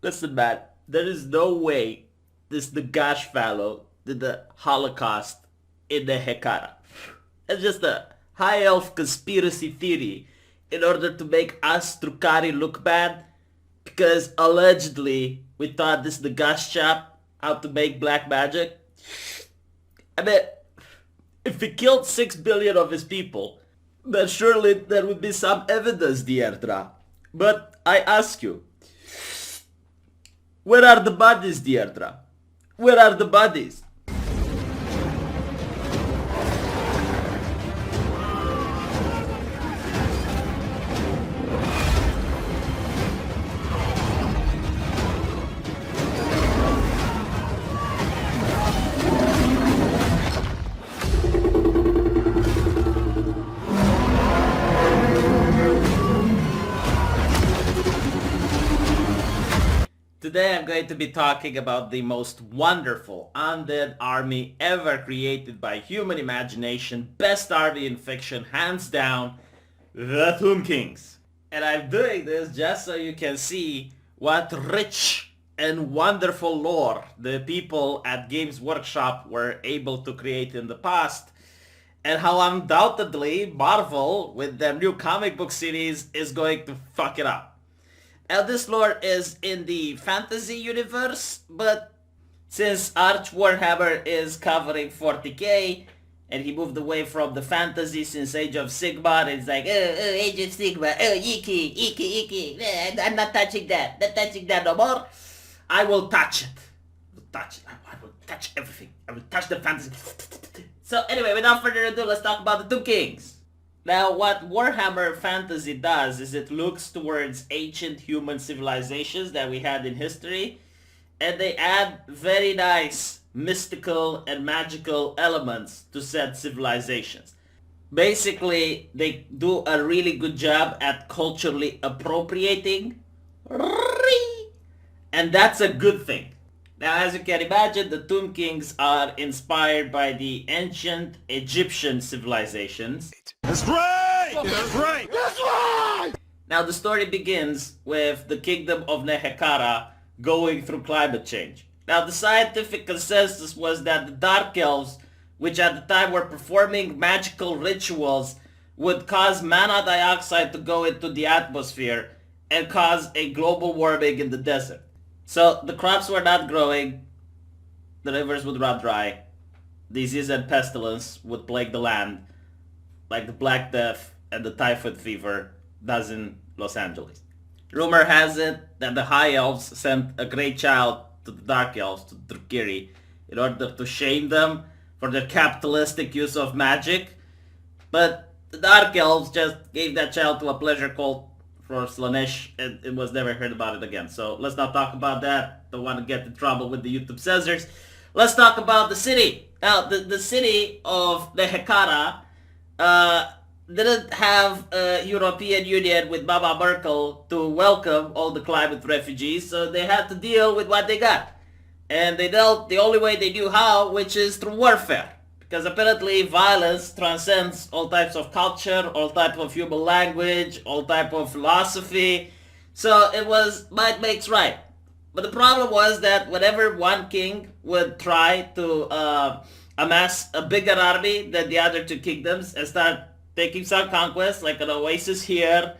Listen, man, there is no way this Nagash fellow did the Holocaust in the Hekara. It's just a high elf conspiracy theory in order to make us Drukari look bad because allegedly we taught this Nagash chap how to make black magic. I mean, if he killed 6 billion of his people, then surely there would be some evidence, Deirdre. But I ask you, where are the bodies, Deirdre? Where are the bodies? Today I'm going to be talking about the most wonderful undead army ever created by human imagination, best army in fiction, hands down, the Tomb Kings. And I'm doing this just so you can see what rich and wonderful lore the people at Games Workshop were able to create in the past, and how undoubtedly Marvel, with their new comic book series, is going to fuck it up. Now this lore is in the fantasy universe, but since Arch Warhammer is covering 40k, and he moved away from the fantasy since Age of Sigmar, and it's like, Age of Sigmar, I'm not touching that, no more. I will touch it. I will touch everything. I will touch the fantasy. So anyway, without further ado, let's talk about the Tomb Kings. Now, what Warhammer Fantasy does is it looks towards ancient human civilizations that we had in history, and they add very nice mystical and magical elements to said civilizations. Basically, they do a really good job at culturally appropriating, and that's a good thing. Now, as you can imagine, the Tomb Kings are inspired by the ancient Egyptian civilizations. That's right! That's right! That's right! Now, the story begins with the kingdom of Nehekara going through climate change. Now, the scientific consensus was that the Dark Elves, which at the time were performing magical rituals, would cause mana dioxide to go into the atmosphere and cause a global warming in the desert. So, the crops were not growing, the rivers would run dry, disease and pestilence would plague the land, like the Black Death and the Typhoid Fever does in Los Angeles. Rumor has it that the High Elves sent a great child to the Dark Elves, to Drukiri, in order to shame them for their capitalistic use of magic, but the Dark Elves just gave that child to a pleasure cult for Slaanesh, and it was never heard about it again. So let's not talk about that. Don't want to get in trouble with the YouTube censors. Let's talk about the city. Now, the city of the Hekara didn't have a European Union with Mama Merkel to welcome all the climate refugees, so they had to deal with what they got. And they dealt the only way they knew how, which is through warfare. Because apparently violence transcends all types of culture, all type of human language, all type of philosophy. So it was might makes right. But the problem was that whenever one king would try to amass a bigger army than the other two kingdoms and start taking some conquests, like an oasis here,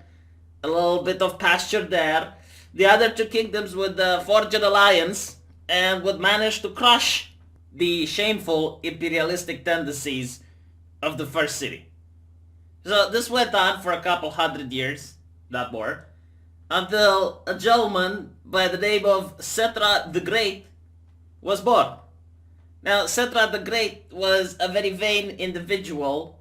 a little bit of pasture there, the other two kingdoms would forge an alliance and would manage to crush the shameful imperialistic tendencies of the first city. So this went on for a couple hundred years, not more, until a gentleman by the name of Settra the Great was born. Now, Settra the Great was a very vain individual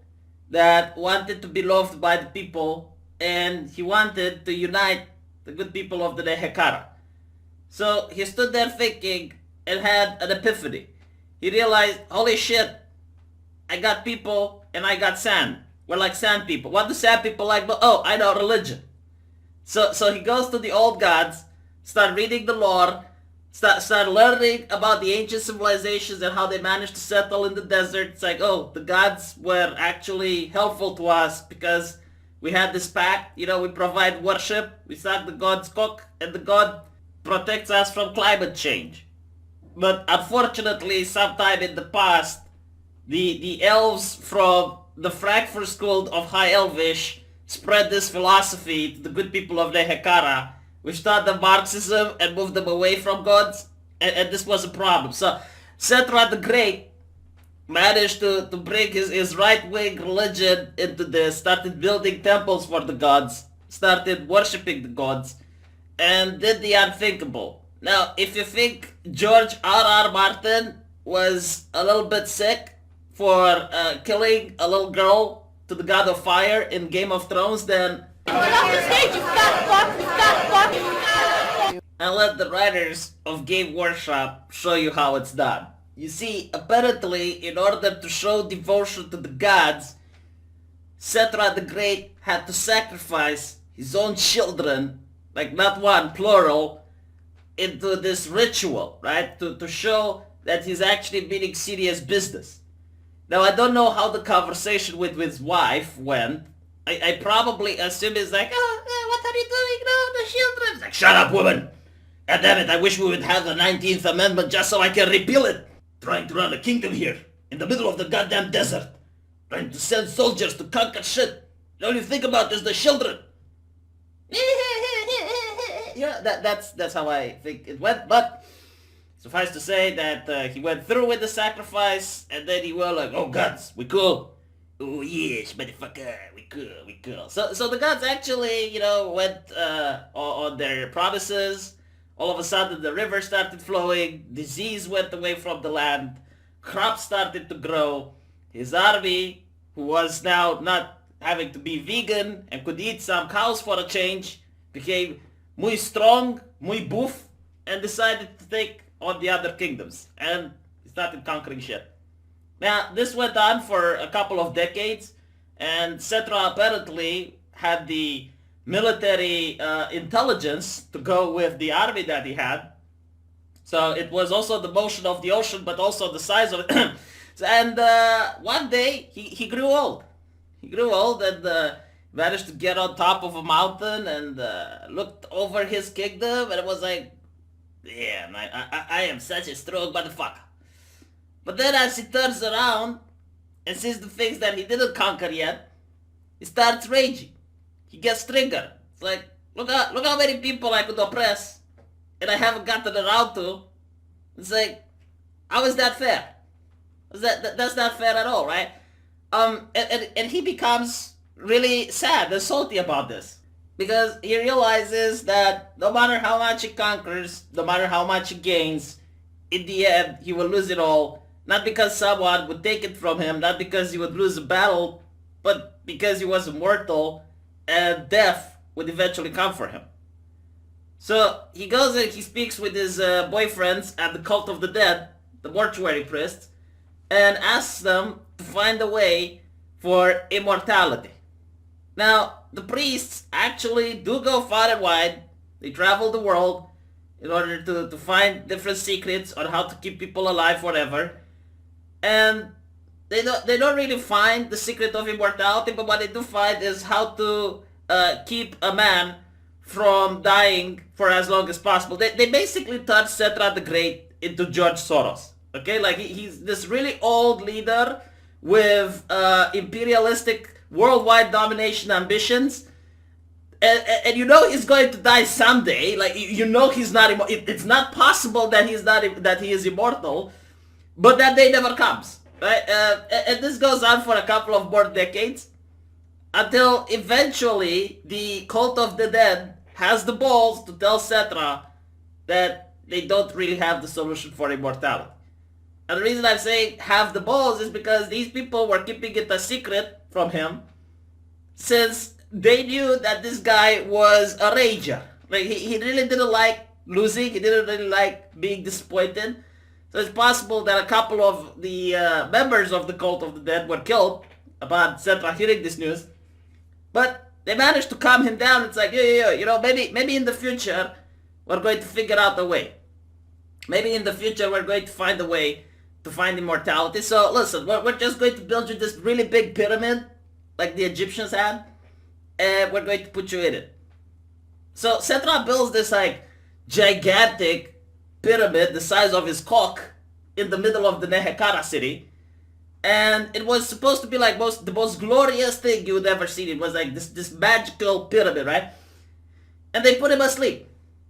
that wanted to be loved by the people, and he wanted to unite the good people of the Nehekara. So he stood there thinking and had an epiphany. He realized, holy shit, I got people and I got sand. We're like sand people. What do sand people like? But oh, I know, religion. So he goes to the old gods, start reading the lore, start learning about the ancient civilizations and how they managed to settle in the desert. It's like, oh, the gods were actually helpful to us because we had this pact. You know, we provide worship. We suck the god's cock, and the god protects us from climate change. But unfortunately, sometime in the past, the elves from the Frankfurt School of High Elvish spread this philosophy to the good people of Nehekara, which taught them Marxism and moved them away from gods, and this was a problem. So Setra the Great managed to bring his right-wing religion into this, started building temples for the gods, started worshipping the gods, and did the unthinkable. Now, if you think George R.R. Martin was a little bit sick for killing a little girl to the god of fire in Game of Thrones, then I'll let the writers of Game Workshop show you how it's done. You see, apparently, in order to show devotion to the gods, Setra the Great had to sacrifice his own children, like not one, plural, into this ritual, right? To show that he's actually meaning serious business. Now, I don't know how the conversation with his wife went. I probably assume it's like, what are you doing? No, the children. It's like, shut up, woman! God damn it, I wish we would have the 19th Amendment just so I can repeal it. Trying to run a kingdom here, in the middle of the goddamn desert. Trying to send soldiers to conquer shit. All you think about is the children. Yeah, that's how I think it went, but suffice to say that he went through with the sacrifice, and then he was like, oh gods, we cool. Oh yes, motherfucker, we cool. So the gods actually, went on their promises. All of a sudden the river started flowing, disease went away from the land, crops started to grow, his army, who was now not having to be vegan and could eat some cows for a change, became muy strong, muy buff, and decided to take on the other kingdoms, and started conquering shit. Now, this went on for a couple of decades, and Setra apparently had the military intelligence to go with the army that he had. So it was also the motion of the ocean, but also the size of it. And one day, he grew old. He grew old and managed to get on top of a mountain and looked over his kingdom, and it was like, yeah, man, I am such a strong motherfucker. But then as he turns around and sees the things that he didn't conquer yet, he starts raging. He gets triggered. It's like, look how many people I could oppress, and I haven't gotten around to. It's like, how is that fair? That's not fair at all, right? And he becomes really sad and salty about this, because he realizes that no matter how much he conquers, no matter how much he gains, in the end he will lose it all. Not because someone would take it from him, not because he would lose a battle, but because he was immortal and death would eventually come for him. So he goes and he speaks with his boyfriends at the Cult of the Dead, the mortuary priests, and asks them to find a way for immortality. Now, the priests actually do go far and wide. They travel the world in order to find different secrets on how to keep people alive forever. And they don't really find the secret of immortality, but what they do find is how to keep a man from dying for as long as possible. They basically turned Setra the Great into George Soros. Okay, like he's this really old leader with imperialistic worldwide domination ambitions, and he's going to die someday. Like he's not. It's not possible that he is immortal, but that day never comes. Right, and this goes on for a couple of more decades, until eventually the Cult of the Dead has the balls to tell Setra that they don't really have the solution for immortality. And the reason I'm saying have the balls is because these people were keeping it a secret from him, since they knew that this guy was a rager. Like he really didn't like losing, he didn't really like being disappointed. So it's possible that a couple of the members of the Cult of the Dead were killed upon Setra hearing this news. But they managed to calm him down. It's like, maybe in the future we're going to figure out a way. Maybe in the future we're going to find a way to find immortality. So listen, we're just going to build you this really big pyramid like the Egyptians had, and we're going to put you in it. So Setra builds this like gigantic pyramid the size of his cock in the middle of the Nehekara city. And it was supposed to be like the most glorious thing you would ever see. It was like this magical pyramid, right? And they put him asleep.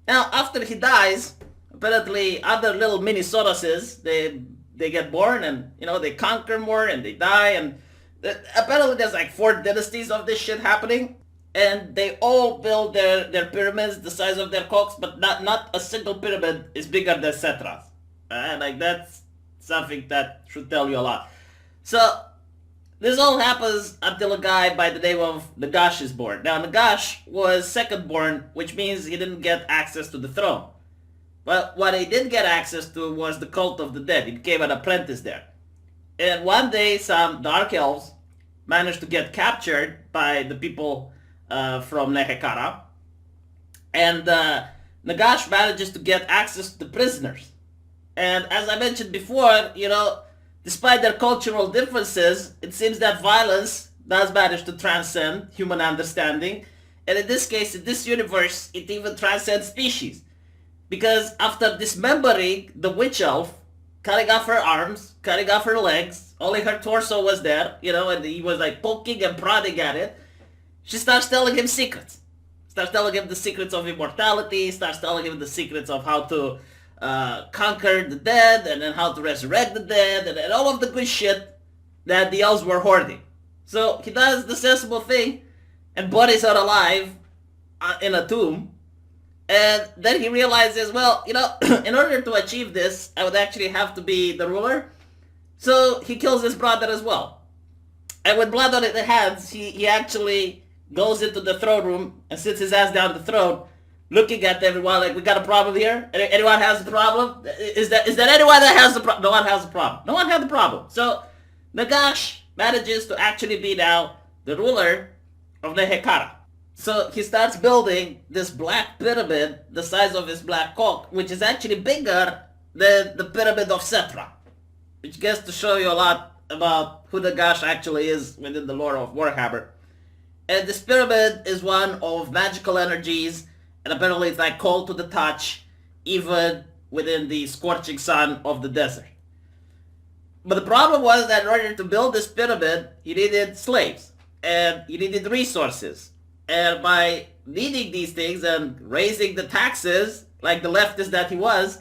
Now, after he dies, apparently other little mini Soroses, they get born and, they conquer more and they die. And apparently there's like 4 dynasties of this shit happening. And they all build their pyramids the size of their cocks, but not a single pyramid is bigger than Cetra's. Like that's something that should tell you a lot. So this all happens until a guy by the name of Nagash is born. Now Nagash was second born, which means he didn't get access to the throne. But what he did get access to was the cult of the dead. He became an apprentice there. And one day some dark elves managed to get captured by the people from Nehekara. And Nagash manages to get access to the prisoners. And as I mentioned before, despite their cultural differences, it seems that violence does manage to transcend human understanding. And in this case, in this universe, it even transcends species. Because after dismembering the witch elf, cutting off her arms, cutting off her legs, only her torso was there, and he was like poking and prodding at it, she starts telling him secrets. Starts telling him the secrets of immortality, starts telling him the secrets of how to conquer the dead, and then how to resurrect the dead, and all of the good shit that the elves were hoarding. So he does the sensible thing and buries her alive in a tomb. And then he realizes, well, in order to achieve this, I would actually have to be the ruler. So he kills his brother as well. And with blood on his hands, he actually goes into the throne room and sits his ass down the throne, looking at everyone like, we got a problem here? Anyone has a problem? Is that anyone that has a problem? No one has a problem. No one had the problem. So Nagash manages to actually be now the ruler of Nehekara. So he starts building this black pyramid the size of his black cock, which is actually bigger than the pyramid of Cetra, which gets to show you a lot about who Nagash actually is within the lore of Warhammer. And this pyramid is one of magical energies, and apparently it's like cold to the touch, even within the scorching sun of the desert. But the problem was that in order to build this pyramid, you needed slaves, and you needed resources. And by needing these things and raising the taxes, like the leftist that he was,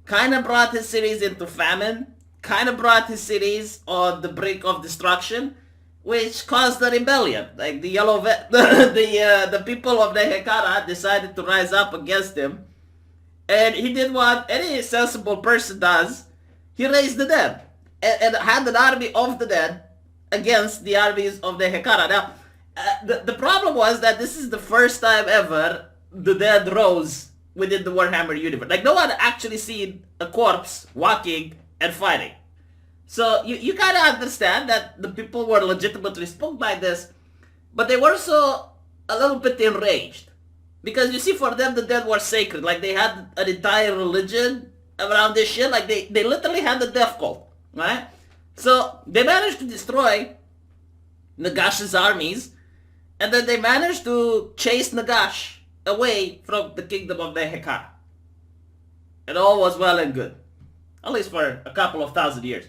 kind of brought his cities into famine, kind of brought his cities on the brink of destruction, which caused a rebellion. Like the the people of Nehekara decided to rise up against him, and he did what any sensible person does. He raised the dead and had an army of the dead against the armies of Nehekara. Now, the problem was that this is the first time ever the dead rose within the Warhammer universe. Like, no one actually seen a corpse walking and fighting. So you kind of understand that the people were legitimately spooked by this, but they were also a little bit enraged. Because you see, for them the dead were sacred. Like, they had an entire religion around this shit. Like, they literally had the death cult, right? So they managed to destroy Nagash's armies, and then they managed to chase Nagash away from the kingdom of Nehekara. And all was well and good. At least for a couple of thousand years.